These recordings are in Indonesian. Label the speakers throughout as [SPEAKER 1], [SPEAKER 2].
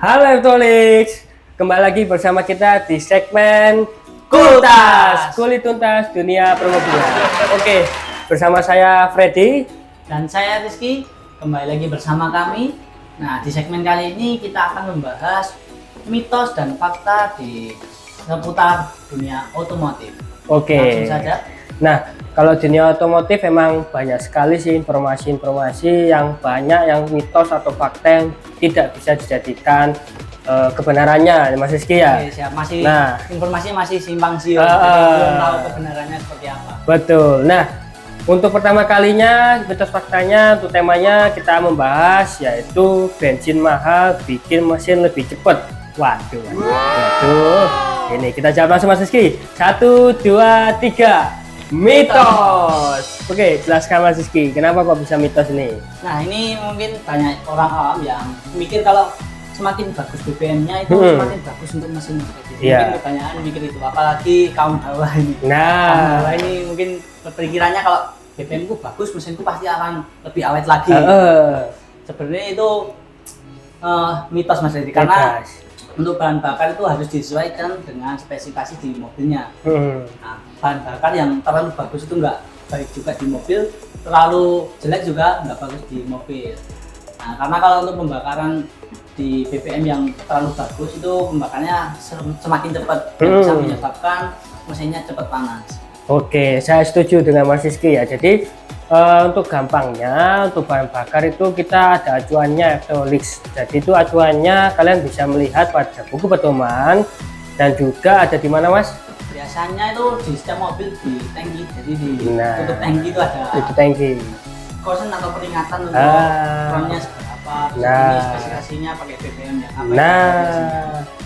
[SPEAKER 1] Halo Eftolik, kembali lagi bersama kita di segmen Kultas, kulit tuntas dunia permobilan. Oke, bersama saya Freddy
[SPEAKER 2] dan saya Rizky, kembali lagi bersama kami. Nah, di segmen kali ini kita akan membahas mitos dan fakta di seputar dunia otomotif.
[SPEAKER 1] Oke.
[SPEAKER 2] Langsung saja.
[SPEAKER 1] Nah, kalau dunia otomotif memang banyak sekali sih informasi-informasi yang banyak yang mitos atau fakta yang tidak bisa dijadikan kebenarannya, Mas Rizky ya.
[SPEAKER 2] Oke, siap. Informasi masih simpang siur, jadi belum tahu kebenarannya seperti apa.
[SPEAKER 1] Betul. Nah, untuk pertama kalinya mitos faktanya untuk temanya kita membahas yaitu bensin mahal bikin mesin lebih cepat. Waduh. Ini kita jawab langsung Mas Rizky. 1, 2, 3. Mitos. Oke, jelaskan Mas Rizky, kenapa kok bisa mitos ini?
[SPEAKER 2] Nah, ini mungkin banyak orang awam yang mikir kalau semakin bagus BBM-nya itu semakin bagus untuk mesin. Mungkin kebanyakan mikir itu, apalagi kaum hawa ini.
[SPEAKER 1] Nah,
[SPEAKER 2] kaum hawa ini mungkin pikirannya kalau BBM ku bagus, mesinku pasti akan lebih awet lagi. Sebenarnya itu mitos Mas Dedi, karena untuk bahan bakar itu harus disesuaikan dengan spesifikasi di mobilnya. Nah, bahan bakar yang terlalu bagus itu nggak baik juga di mobil, terlalu jelek juga nggak bagus di mobil. Nah, karena kalau untuk pembakaran di BBM yang terlalu bagus itu pembakarnya semakin cepat, yang bisa menyebabkan mesinnya cepat panas.
[SPEAKER 1] Oke, saya setuju dengan Mas Rizky ya. Jadi untuk gampangnya, untuk bahan bakar itu kita ada acuannya Efteolix. Jadi itu acuannya kalian bisa melihat pada buku pedoman dan juga ada di mana Mas?
[SPEAKER 2] Biasanya itu di setiap mobil di tangki. Jadi di tutup tangki itu ada.
[SPEAKER 1] Itu tangki.
[SPEAKER 2] Kosen atau peringatan untuk frontnya seberapa, terus ini spesifikasinya pakai BBM ya.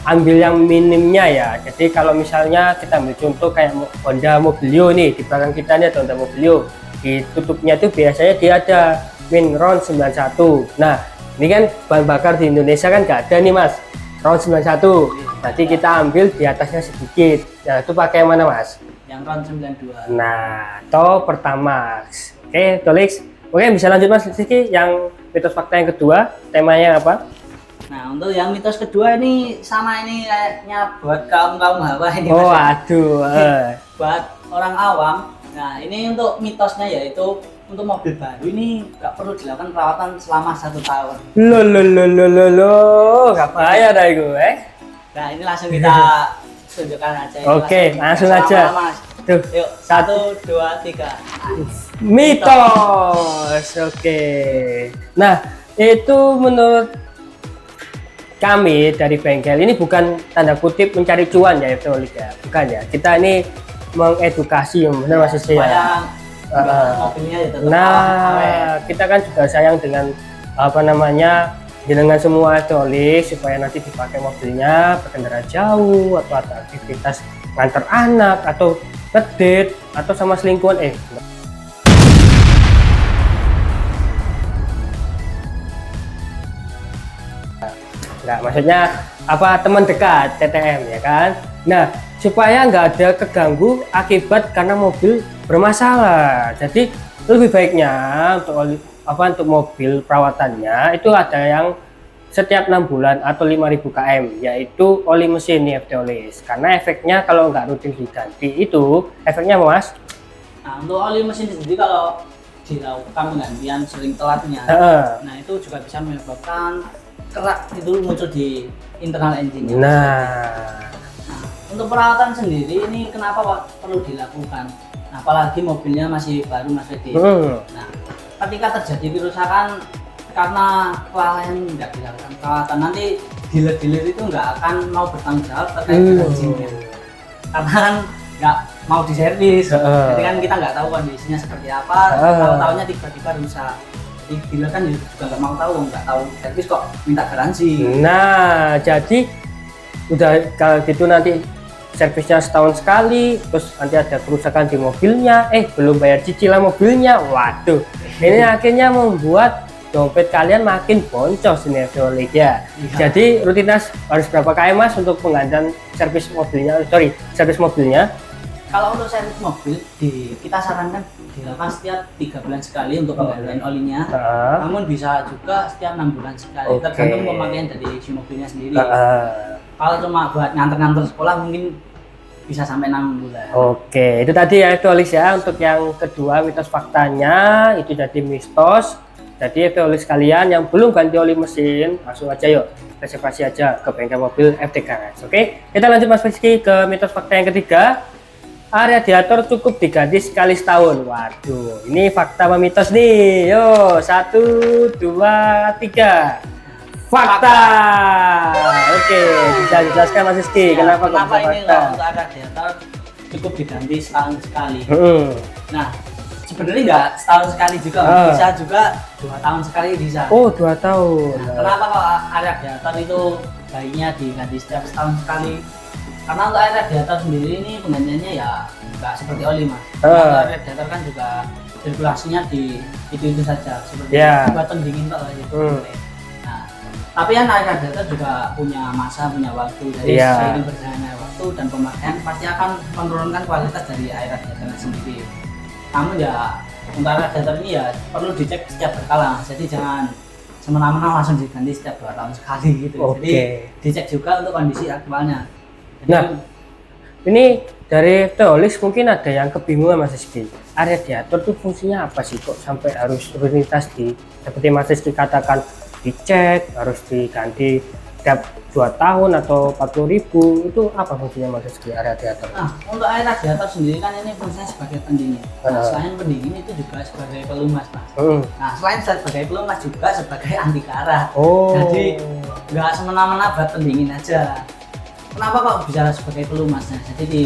[SPEAKER 1] Ambil yang minimnya ya. Jadi kalau misalnya kita ambil contoh kayak Honda Mobilio nih, di belakang kita nih ada Honda Mobilio. Di tutupnya itu biasanya dia ada WinRon 91. Nah, ini kan bahan bakar di Indonesia kan nggak ada nih Mas, RON 91. Nanti kita ambil di atasnya sedikit. Nah, itu pakai yang mana Mas?
[SPEAKER 2] Yang RON 92.
[SPEAKER 1] Nah, atau Pertamax. Oke, Tolix. Oke, bisa lanjut Mas Rizky, yang mitos fakta yang kedua, temanya apa?
[SPEAKER 2] Nah, untuk yang mitos kedua ini sama, ini kayaknya buat kaum hawa ini.
[SPEAKER 1] Oh, aduh.
[SPEAKER 2] Buat orang awam. Nah, ini untuk mitosnya yaitu untuk mobil baru ini nggak perlu dilakukan perawatan selama 1 tahun.
[SPEAKER 1] Nggak bayar dah gue.
[SPEAKER 2] Nah, ini langsung kita tunjukkan aja.
[SPEAKER 1] Oke, langsung aja.
[SPEAKER 2] Tuh, yuk, 1, 2, 3.
[SPEAKER 1] Mitos. Oke. Nah, itu menurut kami dari bengkel ini bukan tanda kutip mencari cuan ya, Efteolix ya. Bukan ya. Kita ini mengedukasi, benar Mas Rizky ya.
[SPEAKER 2] Mobilnya ya tetap
[SPEAKER 1] kita kan juga sayang dengan dengan semua Efteolix supaya nanti dipakai mobilnya berkendara jauh atau ada aktivitas ngantar anak atau ngedate atau sama selingkuhan. Enggak, maksudnya apa, teman dekat TTM ya kan. Nah, supaya nggak ada keganggu akibat karena mobil bermasalah. Jadi lebih baiknya untuk mobil perawatannya itu ada yang setiap 6 bulan atau 5.000 km, yaitu oli mesin nih Efteolix. Karena efeknya kalau nggak rutin diganti itu efeknya Mas.
[SPEAKER 2] Nah, untuk oli mesin sendiri kalau dilakukan penggantian sering telatnya, nah itu juga bisa menyebabkan kerak itu muncul di internal engine-nya.
[SPEAKER 1] Nah,
[SPEAKER 2] untuk perawatan sendiri ini kenapa Pak perlu dilakukan? Nah, apalagi mobilnya masih baru Mas Fedi. Nah, ketika terjadi kerusakan karena kelalaian tidak dilakukan perawatan, nanti dealer-dealer itu nggak akan mau bertanggung jawab terkait dengan mesinnya. Karena kan nggak mau diservis. Jadi kan kita nggak tahu kondisinya seperti apa. Kalau tahunya tiba-tiba rusak. Jadi dealer kan juga nggak mau tahu, nggak tahu servis kok minta garansi.
[SPEAKER 1] Nah, jadi udah kalau gitu nanti servisnya setahun sekali, terus nanti ada kerusakan di mobilnya, belum bayar cicilan mobilnya. Waduh, ini akhirnya membuat dompet kalian makin boncos ini Efteolix ya. Jadi rutinitas harus berapa kali Mas untuk penggantian servis mobilnya? Servis mobilnya?
[SPEAKER 2] kalau untuk servis mobil kita sarankan dilakukan setiap 3 bulan sekali untuk penggantian olinya. Namun bisa juga setiap 6 bulan sekali, tergantung pemakaian dari si mobilnya sendiri. Kalau cuma buat nganter-nganter sekolah mungkin bisa sampai 6 bulan.
[SPEAKER 1] Oke, itu tadi ya Evolis ya. Untuk yang kedua mitos faktanya itu jadi mistos. Jadi Evolis kalian yang belum ganti oli mesin langsung aja yuk reservasi aja ke bengkel mobil FT Garage. Oke, kita lanjut Mas Rizky ke mitos fakta yang ketiga. Radiator cukup diganti sekali setahun. Waduh, ini fakta apa mitos nih? Yo, 1, 2, 3. Fakta. Oke, bisa dijelaskan Mas Rizky kenapa
[SPEAKER 2] ini
[SPEAKER 1] fakta?
[SPEAKER 2] untuk radiator cukup diganti setahun sekali. Nah, sebenarnya nggak setahun sekali juga, bisa juga 2 tahun sekali bisa.
[SPEAKER 1] Oh, 2 tahun.
[SPEAKER 2] Nah, kenapa kalau radiator itu baiknya diganti setiap setahun sekali? Karena untuk air radiator sendiri ini penggantiannya ya nggak seperti oli mas. Kalau radiator kan juga sirkulasinya di itu saja, seperti buat pendingin kok gitu. Nah, tapi kan air radiator juga punya masa, punya waktu. Jadi seiring berjalannya waktu dan pemakaian pasti akan menurunkan kualitas dari air radiator sendiri. Namun ya untuk radiator ini ya perlu dicek setiap berkala. Jadi jangan semena-mena langsung diganti setiap 2 tahun sekali gitu. Jadi dicek juga untuk kondisi aktualnya.
[SPEAKER 1] Nah, ini dari Evolis mungkin ada yang kebingungan Mas Rizky. Radiator itu fungsinya apa sih kok sampai harus rutinitas seperti Mas Rizky katakan dicek, harus diganti setiap 2 tahun atau 40.000, itu apa fungsinya Mas Rizky radiator?
[SPEAKER 2] Nah, untuk air radiator sendiri kan ini fungsinya sebagai pendingin. Nah, selain pendingin itu juga sebagai pelumas mas. Nah, selain sebagai pelumas juga sebagai anti karat. Jadi nggak semena-mena buat pendingin aja. Kenapa kok bisa sebagai pelumasnya? Jadi di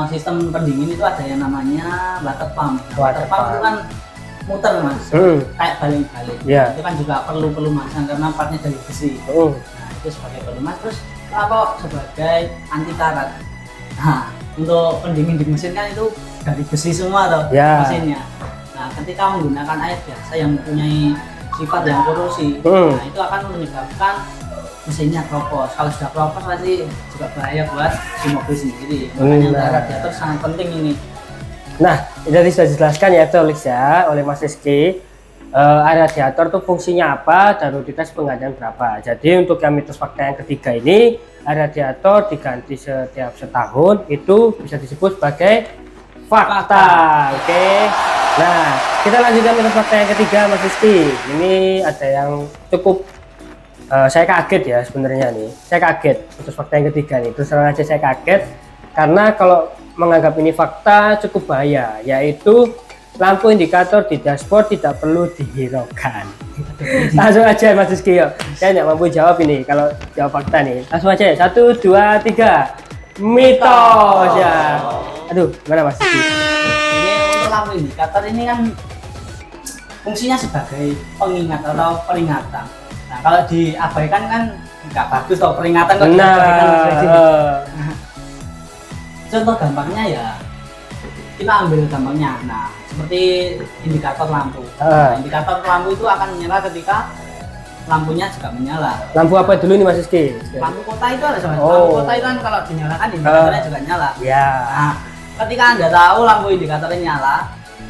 [SPEAKER 2] sistem pendingin itu ada yang namanya water pump. Water pump itu kan muter mas, kayak baling-baling. Itu kan juga perlu pelumasan karena partnya dari besi. Nah itu sebagai pelumas. Terus kenapa kok sebagai anti karat? Nah untuk pendingin di mesin kan itu dari besi semua tuh mesinnya. Nah ketika menggunakan air biasa yang mempunyai sifat yang korosi, nah itu akan menyebabkan mesinnya keropos. Kalau sudah keropos pasti juga bahaya buat si mobil sendiri. Makanya radiator sangat penting ini.
[SPEAKER 1] Nah, jadi sudah dijelaskan ya Evolis ya oleh Mas Rizky. Radiator itu fungsinya apa dan rutinitas penggantian berapa. Jadi untuk yang mitos fakta yang ketiga ini, radiator diganti setiap setahun itu bisa disebut sebagai fakta. Oke. Nah, kita lanjutkan mitos fakta yang ketiga Mas Rizky. Ini ada yang cukup saya kaget ya sebenarnya nih. Saya kaget mitos fakta yang ketiga nih. Terus terang aja saya kaget karena kalau menganggap ini fakta cukup bahaya, yaitu lampu indikator di dashboard tidak perlu dihiraukan. Langsung aja Mas Rizky yuk. Saya nggak mampu jawab ini kalau jawab fakta nih. Langsung aja 1, 2, 3. Mitos ya. Aduh, gimana Mas Rizky?
[SPEAKER 2] Ini untuk lampu indikator ini kan fungsinya sebagai pengingat atau peringatan. Nah kalau diabaikan kan nggak bagus atau peringatan kalau diabaikan. Contoh gampangnya ya kita ambil gampangnya. Nah seperti indikator lampu. Indikator lampu itu akan menyala ketika lampunya juga menyala.
[SPEAKER 1] Lampu apa dulu nih Mas Rizky?
[SPEAKER 2] Lampu kota itu ada sama. Lampu kota itu kan kalau dinyalakan indikatornya juga nyala. Nah ketika Anda tahu lampu indikatornya nyala,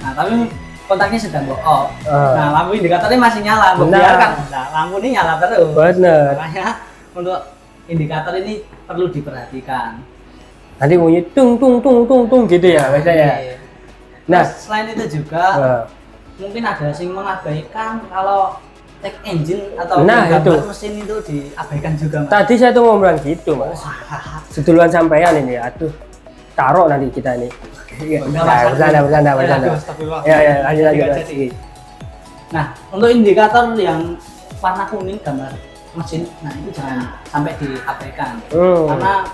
[SPEAKER 2] nah tapi kontaknya sedang off. Nah lampu indikatornya masih nyala, membiarkan. Nah lampu ini nyala terus.
[SPEAKER 1] Bener.
[SPEAKER 2] Makanya untuk indikator ini perlu diperhatikan.
[SPEAKER 1] Nanti bunyi tung tung tung tung tung gitu ya biasanya. Nah
[SPEAKER 2] selain itu juga mungkin ada yang mengabaikan kalau check engine atau gambar mesin itu diabaikan juga mas.
[SPEAKER 1] Tadi saya tuh mau bilang gitu mas. Seduluan sampean ini, aduh taruh nanti kita ini. Bercanda. Ya, lanjut. Nah, untuk indikator yang warna kuning gambar mesin, nah itu jangan sampai diabaikan. Karena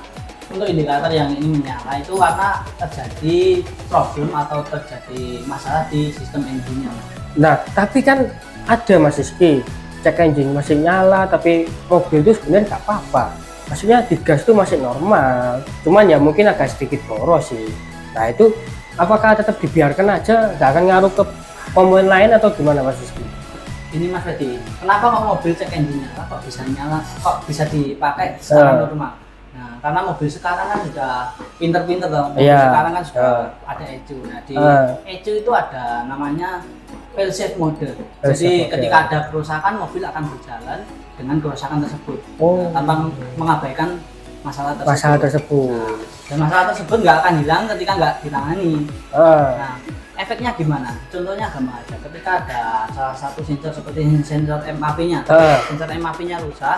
[SPEAKER 1] untuk indikator yang ini menyala itu karena terjadi problem atau terjadi masalah di sistem engine-nya. Nah, tapi kan ada Mas Rizky, cek engine masih nyala tapi mobil itu sebenarnya nggak apa-apa. Maksudnya di gas itu masih normal, cuman ya mungkin agak sedikit boros sih. Nah itu apakah tetap dibiarkan aja, nggak akan ngaruh ke komponen lain atau gimana Mas Rizky? Ini Mas Fedi, kenapa kok mobil cek engine nyala kok bisa nyala, kok bisa dipakai secara normal?
[SPEAKER 2] Nah, karena mobil sekarang kan sudah pinter-pinter dong. Mobil
[SPEAKER 1] Iya.
[SPEAKER 2] sekarang kan sudah ada ECU. Nah, di ECU itu ada namanya fail safe mode.
[SPEAKER 1] Fail
[SPEAKER 2] Jadi
[SPEAKER 1] safe mode.
[SPEAKER 2] ketika ada kerusakan, mobil akan berjalan dengan kerusakan tersebut.
[SPEAKER 1] Oh.
[SPEAKER 2] Nah, tanpa mengabaikan masalah tersebut.
[SPEAKER 1] Masalah tersebut.
[SPEAKER 2] Nah, dan masalah tersebut nggak akan hilang ketika nggak ditangani. Nah, efeknya gimana? Contohnya gampang aja. Ketika ada salah satu sensor seperti sensor MAP-nya, sensor MAP-nya rusak,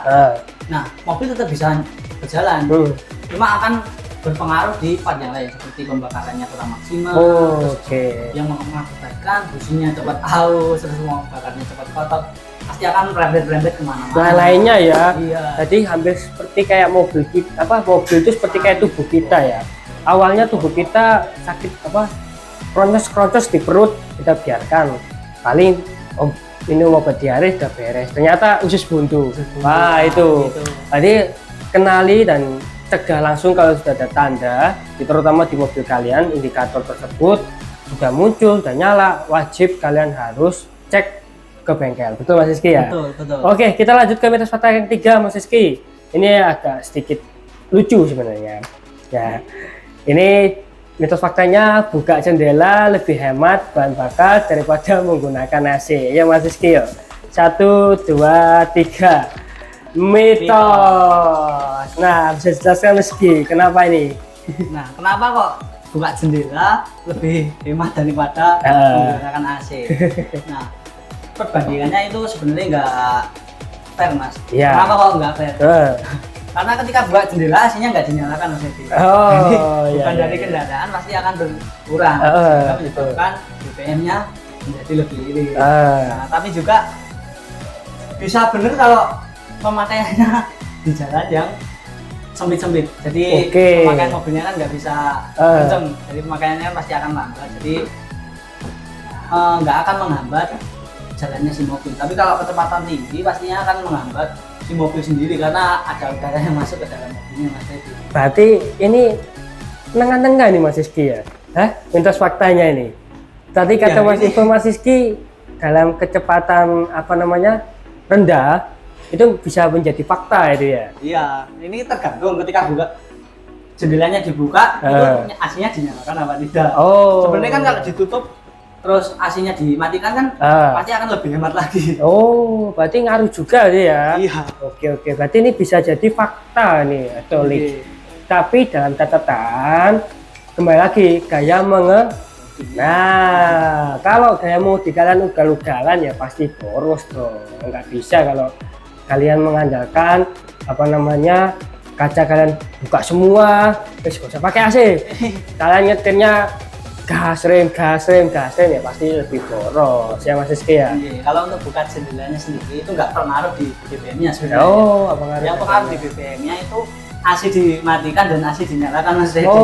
[SPEAKER 2] nah mobil tetap bisa berjalan, cuma akan berpengaruh di part yang lain seperti pembakarannya kurang maksimal, yang mengakibatkan businya cepat aus, terus bakarnya cepat kotor, pasti akan merembet-rembet kemana-mana.
[SPEAKER 1] Lainnya ya.
[SPEAKER 2] Iya.
[SPEAKER 1] Jadi hampir seperti kayak mobil kita, mobil itu seperti kayak tubuh kita ya. Awalnya tubuh kita sakit kroncos di perut, kita biarkan paling minum obat diare sudah beres, ternyata usus buntu. Wah itu. Jadi kenali dan cegah langsung kalau sudah ada tanda, terutama di mobil kalian, indikator tersebut sudah muncul dan nyala, wajib kalian harus cek ke bengkel. Betul Mas Rizky ya?
[SPEAKER 2] Betul.
[SPEAKER 1] Oke, kita lanjut ke mitos fakta yang ketiga Mas Rizky. Ini agak sedikit lucu sebenarnya. Ya, ini mitos faktanya buka jendela lebih hemat bahan bakar daripada menggunakan AC. Ya Mas Rizky ya. 1, 2, 3. Mitos. Nah, bisa jelaskan Mas Rizky, kenapa ini?
[SPEAKER 2] Nah, kenapa kok buka jendela lebih hemat daripada menggunakan AC? Nah, perbandingannya itu sebenarnya nggak fair Mas.
[SPEAKER 1] Iya.
[SPEAKER 2] Kenapa kok nggak fair? Karena ketika buka jendela AC-nya nggak dinyalakan Mas Edi. Bukan dari kendaraan pasti akan berkurang. Menyebabkan BBM-nya menjadi lebih irit. Nah, tapi juga bisa bener kalau pemakaiannya di jalan yang sempit-sempit. Jadi pemakaian mobilnya kan nggak bisa kenceng. Jadi pemakaiannya pasti akan lambat. Jadi nggak akan menghambat jalannya si mobil. Tapi kalau kecepatan tinggi pastinya akan menghambat si mobil sendiri karena ada udara yang masuk ke dalam mobilnya Mas Edi.
[SPEAKER 1] Berarti ini tengah-tengah nih Mas Rizky ya? Mitos faktanya ini. Tadi kata Mas Rizky dalam kecepatan rendah itu bisa menjadi fakta itu ya?
[SPEAKER 2] Iya, ini tergantung ketika jendelanya dibuka itu AC-nya dinyalakan apa tidak. Sebenarnya kan kalau ditutup terus AC-nya dimatikan kan pasti akan lebih hemat lagi.
[SPEAKER 1] Berarti ngaruh juga ya?
[SPEAKER 2] Iya.
[SPEAKER 1] Oke, berarti ini bisa jadi fakta nih, Tolik. Tapi dalam catatan, kembali lagi gaya Nah, kalau gaya mau di kalian ugal-ugalan ya pasti boros dong. Nggak bisa kalau kalian mengandalkan kaca kalian buka semua, terus nggak usah pakai AC. Kalian nyetirnya gas rem ya pasti lebih boros ya Mas Rizky ya.
[SPEAKER 2] Kalau untuk buka jendelanya sendiri itu nggak pengaruh di BBM-nya sebenarnya. Yang pengaruh di BBM-nya itu AC dimatikan dan AC dinyalakan Mas Rizky.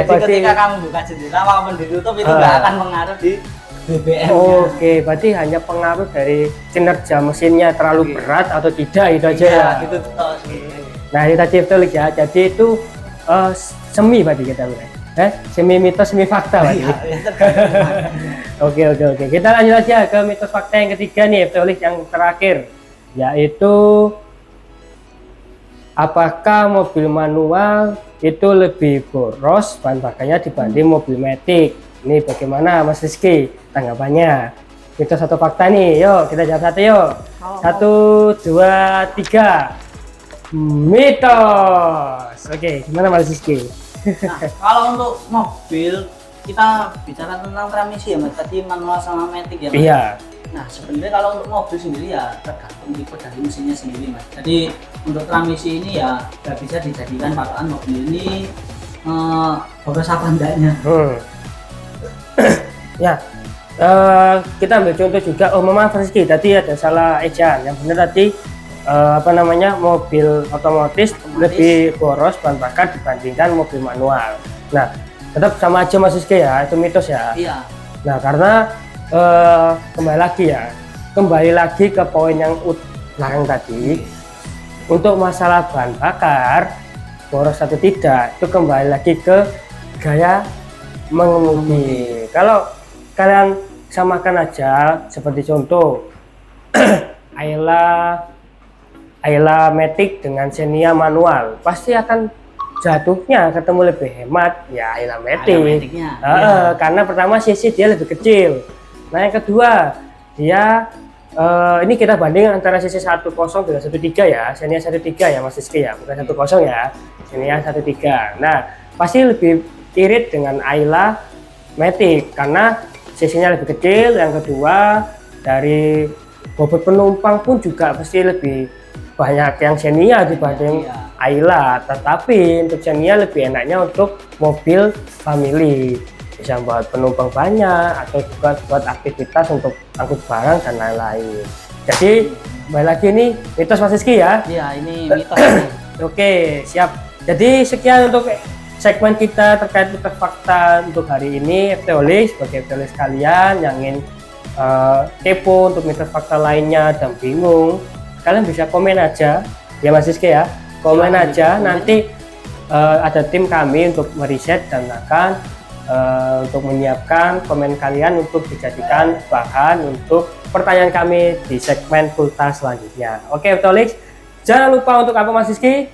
[SPEAKER 2] Jadi ketika kamu buka jendela maupun ditutup itu nggak akan mengaruh di BBM-nya.
[SPEAKER 1] Berarti hanya pengaruh dari kinerja mesinnya terlalu berat atau tidak itu aja ya.
[SPEAKER 2] Gitu.
[SPEAKER 1] Nah ini tadi betul ya. Jadi itu semi berarti kita bilang. Semi mitos semi fakta berarti. Oke. Kita lanjut aja ke mitos fakta yang ketiga nih, yang terakhir, yaitu apakah mobil manual itu lebih boros bahan bakarnya dibanding mobil matic? Ini bagaimana Mas Rizky tanggapannya? Mitos atau fakta nih? Yuk kita jawab satu yuk. 1, 2, 3. Mitos. Oke, gimana Mas Rizky?
[SPEAKER 2] Nah, kalau untuk mobil kita bicara tentang transmisi ya Mas, tadi manual sama matic ya Mas.
[SPEAKER 1] Iya.
[SPEAKER 2] Nah sebenarnya kalau untuk mobil sendiri ya tergantung tipe dari mesinnya sendiri Mas. Jadi untuk transmisi ini ya nggak bisa dijadikan patokan mobil ini boros apa enggaknya.
[SPEAKER 1] Ya, kita ambil contoh juga. Maaf Rizky, tadi ada salah ejaan. Yang benar tadi mobil otomatis lebih boros bahan bakar dibandingkan mobil manual. Nah, tetap sama aja Mas Rizky ya, itu mitos ya.
[SPEAKER 2] Iya.
[SPEAKER 1] Nah, karena kembali lagi ke poin yang belakang tadi. Untuk masalah bahan bakar boros atau tidak itu kembali lagi ke gaya mengemudi. Kalau kalian samakan aja seperti contoh Ayla Matic dengan Xenia manual, pasti akan jatuhnya ketemu lebih hemat ya Ayla Matic.
[SPEAKER 2] Matic-nya, iya.
[SPEAKER 1] Karena pertama CC dia lebih kecil. Nah yang kedua dia ini kita banding antara CC 10 dengan 13 ya, Xenia 13 ya Mas Rizky ya, bukan 10 ya, Xenia 13. Nah pasti lebih irit dengan Ayla Matic karena CC-nya lebih kecil. Yang kedua dari bobot penumpang pun juga pasti lebih banyak yang Xenia dibanding Ayla. Tetapi untuk Xenia lebih enaknya untuk mobil family, bisa buat penumpang banyak atau juga buat aktivitas untuk angkut barang dan lain-lain. Jadi kembali lagi ini mitos Mas Rizky ya.
[SPEAKER 2] Iya, ini mitos.
[SPEAKER 1] Oke, siap. Jadi sekian untuk segmen kita terkait mitos fakta untuk hari ini. FTOLis sebagai FTOLis kalian yang ingin kepo untuk mitos fakta lainnya dan bingung, kalian bisa komen aja ya Mas Rizky ya, komen aja. Nanti ada tim kami untuk meriset dan akan untuk menyiapkan komen kalian untuk dijadikan bahan untuk pertanyaan kami di segmen Kultas selanjutnya. Oke FTOLis, jangan lupa untuk apa Mas Rizky?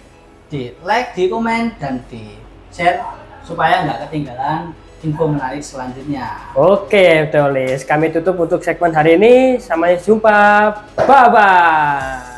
[SPEAKER 2] Di like, di komen, dan di share supaya nggak ketinggalan info menarik selanjutnya.
[SPEAKER 1] Oke, FTOLis, kami tutup untuk segmen hari ini. Sampai jumpa. Bye-bye.